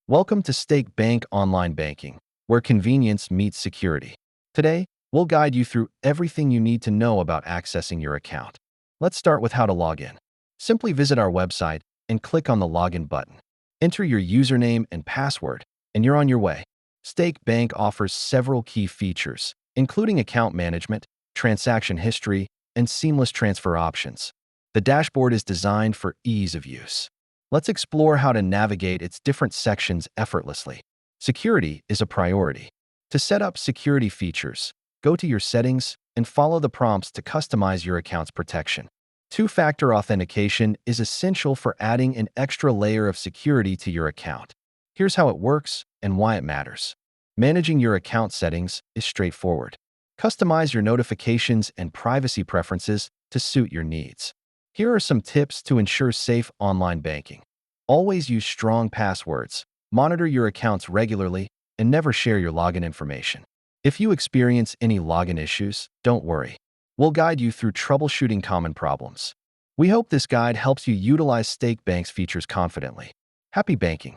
Welcome to Stake Bank Online Banking, where convenience meets security. Today, we'll guide you through everything you need to know about accessing your account. Let's start with how to log in. Simply visit our website and click on the Login button. Enter your username and password, and you're on your way. Stake Bank offers several key features, including account management, transaction history, and seamless transfer options. The dashboard is designed for ease of use. Let's explore how to navigate its different sections effortlessly. Security is a priority. To set up security features, go to your settings and follow the prompts to customize your account's protection. Two-factor authentication is essential for adding an extra layer of security to your account. Here's how it works and why it matters. Managing your account settings is straightforward. Customize your notifications and privacy preferences to suit your needs. Here are some tips to ensure safe online banking. Always use strong passwords, monitor your accounts regularly, and never share your login information. If you experience any login issues, don't worry. We'll guide you through troubleshooting common problems. We hope this guide helps you utilize Stake Bank's features confidently. Happy banking!